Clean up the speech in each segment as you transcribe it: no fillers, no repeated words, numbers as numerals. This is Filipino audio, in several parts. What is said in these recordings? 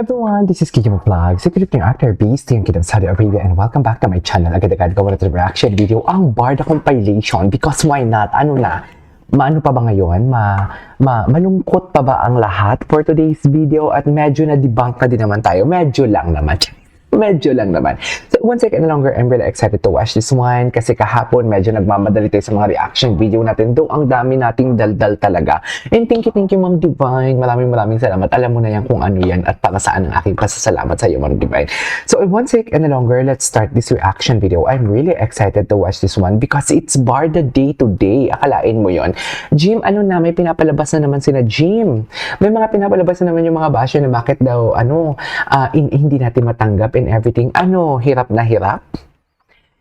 Everyone, this is Kiki Vlog, secret ng actor based in Kingdom Saudi Arabia, and welcome back to my channel. Agad-agad gawa natin reaction video ang Barda compilation because why not? Ano na? Maano pa ba ngayon? Malungkot pa ba ang lahat for today's video? At medyo na-debunk na din naman tayo. Medyo lang naman. Medyo lang naman. So, one second longer, I'm really excited to watch this one kasi kahapon medyo nagmamadali tayo sa mga reaction video natin. Though ang dami nating daldal talaga. And thank you Ma'am Divine. Maraming salamat. Alam mo na yan kung ano yan at para saan ang aking pasasalamat sa iyo, Ma'am Divine. So, one second longer, let's start this reaction video. I'm really excited to watch this one because it's Barda day to day. Akalain mo yon. Jim, ano na, may pinapalabas na naman sina Jim. May mga pinapalabas na naman yung mga basyo na bakit daw, hindi natin matanggap and everything. Ano, hirap na hirap?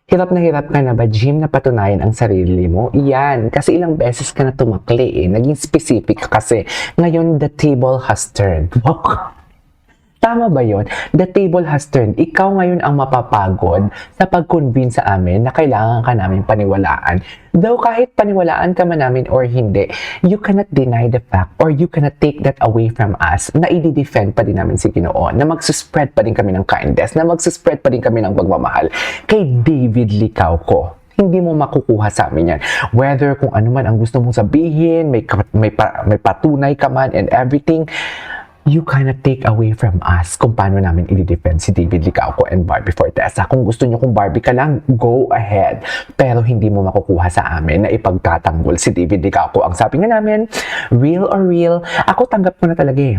Hirap na hirap ka na ba, Jim, na patunayan ang sarili mo? Iyan, kasi ilang beses ka na tumakli eh. Naging specific kasi. Ngayon, the table has turned. Tama ba yun? The table has turned. Ikaw ngayon ang mapapagod sa pag-convince sa amin na kailangan ka namin paniwalaan. Though kahit paniwalaan ka man namin or hindi, you cannot deny the fact or you cannot take that away from us na i-defend pa din namin si Ginoo, na magsuspread pa din kami ng kindness, na magsuspread pa din kami ng pagmamahal kay David Licauco. Hindi mo makukuha sa amin yan. Whether kung ano man ang gusto mong sabihin, may patunay ka man and everything, you cannot take away from us kung paano namin i-defend si David Licauco and Barbie Fortesa. Kung gusto nyo kung Barbie ka lang, go ahead. Pero hindi mo makukuha sa amin na ipagtatanggol si David Licauco. Ang sabi nga namin, real or real, ako tanggap ko na talaga eh.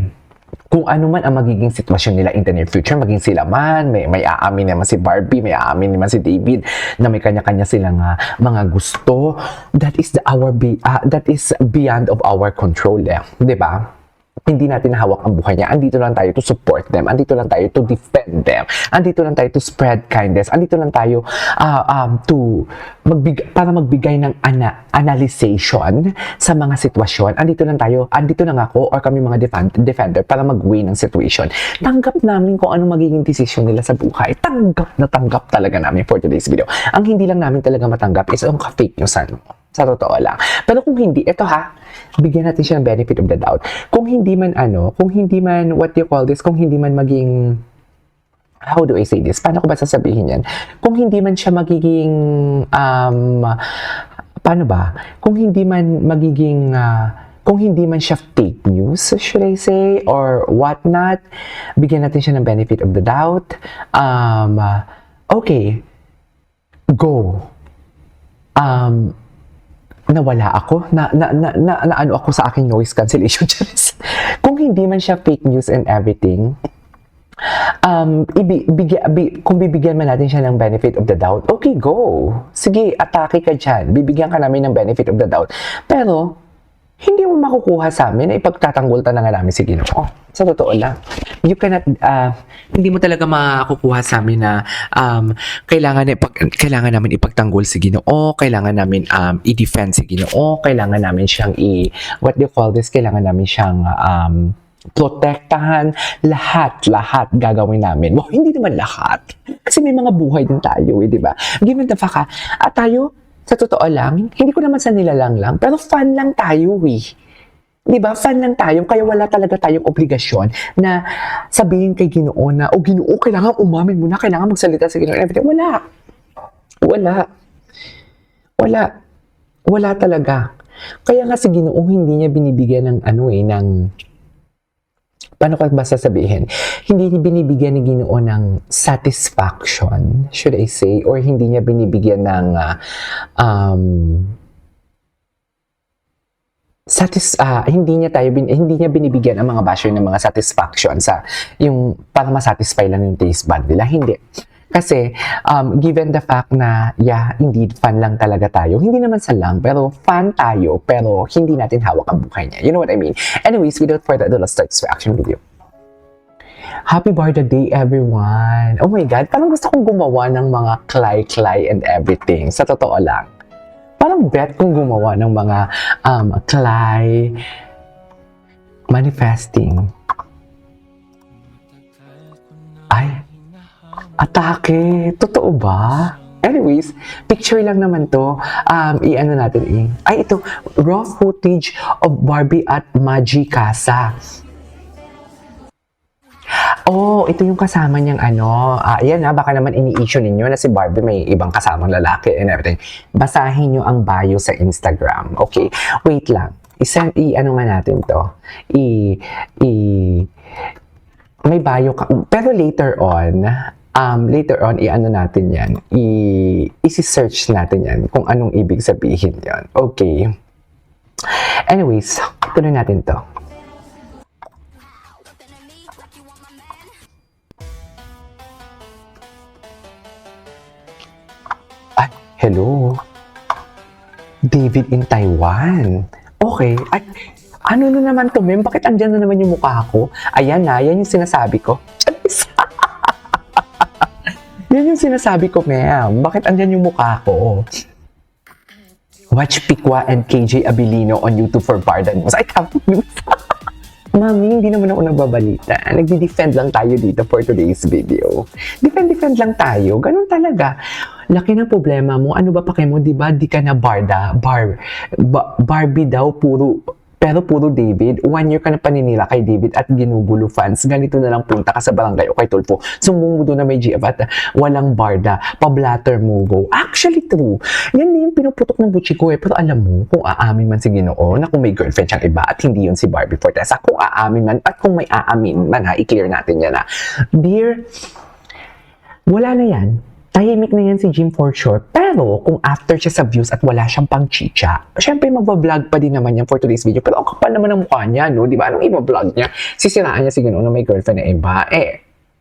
Kung ano man ang magiging sitwasyon nila in the near future, maging sila man, may aamin naman si Barbie, may aamin naman si David, na may kanya-kanya silang mga gusto, that is beyond of our control eh. Diba? Hindi natin hawak ang buhay niya. Andito lang tayo to support them. Andito lang tayo to defend them. Andito lang tayo to spread kindness. Andito lang tayo para magbigay ng analyzation sa mga sitwasyon. Andito lang ako or kami mga defender para mag-win ng situation. Tanggap namin kung ano magiging decision nila sa buhay. Tanggap talaga namin for today's video. Ang hindi lang namin talaga matanggap is ang fake news sa totoo lang. Pero kung hindi, bigyan natin siya ng benefit of the doubt. Kung hindi man maging, how do I say this? Paano ko ba sasabihin yan? Kung hindi man siya magiging, paano ba? Kung hindi man siya fake news, should I say, or whatnot, bigyan natin siya ng benefit of the doubt. Okay. Go. Nawala ako, ano ako sa aking noise cancellation. Kung hindi man siya fake news and everything, kung bibigyan man natin siya ng benefit of the doubt, okay, go. Sige, atake ka dyan. Bibigyan ka namin ng benefit of the doubt. Pero, hindi mo makukuha sa amin na ipagtatanggol na nga namin si Ginoo. Sa totoo lang. You cannot, hindi mo talaga makukuha sa amin na kailangan namin ipagtanggol si Ginoo, kailangan namin i-defend si Ginoo, kailangan namin siyang kailangan namin siyang protektahan, lahat gagawin namin. Well, hindi naman lahat. Kasi may mga buhay din tayo, di ba? Given the fact at tayo, sa totoo lang, hindi ko naman sa nilalang lang, pero fan lang tayo eh. Diba? Fan lang tayo, kaya wala talaga tayong obligasyon na sabihin kay Ginoo na, Ginoo, kailangan umamin mo na, kailangan magsalita sa Ginoo. Wala talaga. Kaya nga si Ginoo, hindi niya binibigyan ng paano ko ba sasabihin? Hindi niya binibigyan ni Ginoo ng satisfaction, should I say, or hindi niya binibigyan ng hindi niya binibigyan ang mga basher ng mga satisfaction sa yung para ma-satisfy lang yung taste bud nila. Hindi. Kasi, given the fact na, indeed, fan lang talaga tayo. Hindi naman sa lang, pero fan tayo, pero hindi natin hawak ang buhay niya. You know what I mean? Anyways, without further ado, let's start this reaction video. Happy Barda Day, everyone! Oh my God, parang gusto kong gumawa ng mga clay and everything. Sa totoo lang. Parang bet kong gumawa ng mga clay manifesting. Atake! Totoo ba? Anyways, picture lang naman to. I-ano natin ito, raw footage of Barbie at Magicasa. Oh, ito yung kasama niyang ano. Ayan baka naman ini-issue ninyo na si Barbie may ibang kasamang lalaki and everything. Basahin niyo ang bio sa Instagram. Okay? Wait lang. Ano nga natin to? May bio ka. Pero later on, i-ano natin yan. I-search natin yan kung anong ibig sabihin yan. Okay. Anyways, tuloy natin to. Hello? David in Taiwan. Okay. At ano na naman to, ma'am? Bakit andyan na naman yung mukha ko? Ayan yan yung sinasabi ko. Yan yung sinasabi ko, ma'am. Bakit andyan yung mukha ko? Watch Pikwa and KJ Abilino on YouTube for Pardon. I can't believe. Mami, hindi naman ako nagbabalita. Nagdi-defend lang tayo dito for today's video. Defend lang tayo. Ganun talaga. Laki ng problema mo. Ano ba pake mo? Diba di ka na Barbie daw pero puro David. 1 year ka na paninila kay David at ginugulo fans. Ganito na lang punta ka sa barangay o kay Tulfo. Sumbong mo doon na may GF at walang barda. Pablatter mo go. Actually true. Yan din yung pinuputok ng butchi ko Pero alam mo, kung aamin man si Ginoo na kung may girlfriend siyang iba at hindi yun si Barbie Fortesa, kung aamin man at kung may aamin man i-clear natin yan Dear, wala na yan. Tahimik na yan si Jim for sure. Pero kung after siya sa views at wala siyang pang chicha, syempre magbablog pa din naman yan for today's video. Pero ang kapal naman ng mukha niya, no? Di ba? Anong iba-vlog niya? Sisiraan niya si Ginoo na may girlfriend na iba.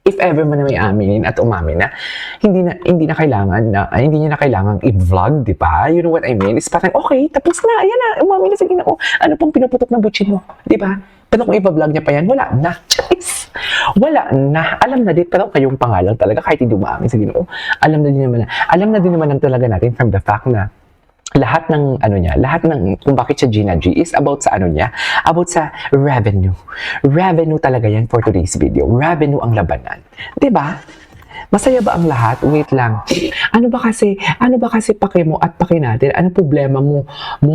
If ever man na may aminin at umamin na hindi niya na kailangan i-vlog, di ba? You know what I mean? It's parang, okay, tapos na, ayan na, umamin na si Ginoo. Ano pang pinuputok ng butsin mo? Di ba? Pero kung i-vlog niya pa yan, wala na. Choice. Wala na. Alam na din, pero kayong pangalan talaga, kahit hindi umamin sa Ginoo. Alam na din naman talaga natin from the fact na lahat ng kung bakit siya Gina G is about sa about sa revenue. Revenue talaga yan for today's video. Revenue ang labanan. 'Di ba? Masaya ba ang lahat? Wait lang. Ano ba kasi pake mo at pake natin? Ano problema mo?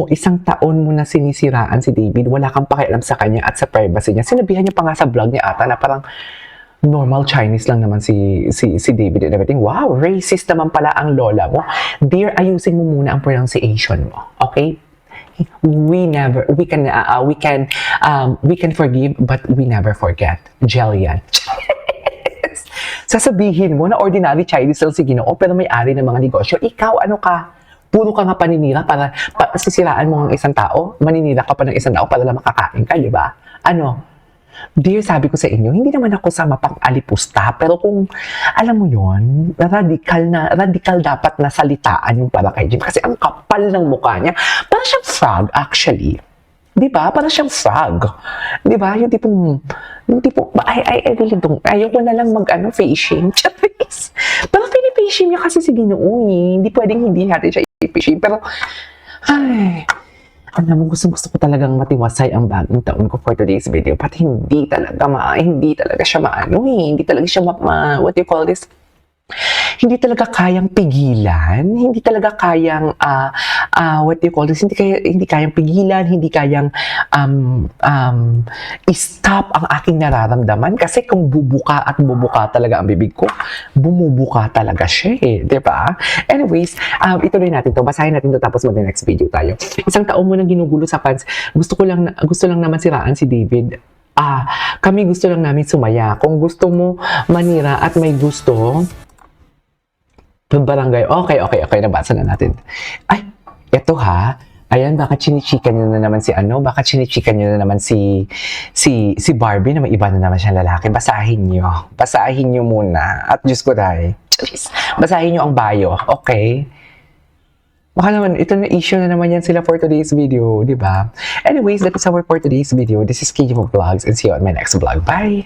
Isang taon mo na sinisiraan si David, wala kang pakialam sa kanya at sa privacy niya. Sinabihan niya pa nga sa vlog niya ata na parang normal Chinese lang naman si David and everything. Wow, racist naman pala ang lola mo. Dear, ayusin mo muna ang pronunciation mo. Okay? We can forgive but we never forget. Jillian. Sasabihin mo na ordinary Chinese lang si Ginoo pero may-ari ng mga negosyo. Ikaw, ano ka? Puro ka nga paninira para sisiraan mo ang isang tao. Maninira ka pa ng isang tao para lang makakain ka, di ba? Dear, sabi ko sa inyo, hindi naman ako sa mapang-alipusta, pero kung, alam mo yon, radikal dapat na salitaan yung para kay Jim. Kasi ang kapal ng mukha niya. Parang siyang frog, actually. Di ba? Parang siyang frog. Di ba? Yung tipong, I really don't, ayoko na lang face shame. Pero face shame niya kasi si Ginoo Hindi pwedeng hindi natin siya i-face shame. Pero, alam mo, gusto ko talagang matiwasay ang bagong taon ko for today's video. But hindi talaga siya hindi talaga siya what do you call this? Hindi talaga kayang pigilan, hindi talaga kayang what do you call this? Hindi kayang pigilan, hindi kayang stop ang aking nararamdaman kasi kung bubuka talaga ang bibig ko, bumubuka talaga siya di ba? Anyways, ituloy natin to, basahin natin to tapos mag-next video tayo. Isang taon mo nang ginugulo sa fans, gusto lang naman siraan si David. Kami gusto lang namin sumaya. Kung gusto mo manira at may gusto, barangay. Okay, nabasa na natin. Ay, eto Ayan, baka chinichika niyo na naman si Barbie na may iba na naman siyang lalaki. Basahin niyo muna. At Diyos ko dahil. Basahin niyo ang bio, okay? Baka naman, ito na issue na naman yan sila for today's video, di ba? Anyways, that is our for today's video. This is KJ Vlogs and see you on my next vlog. Bye!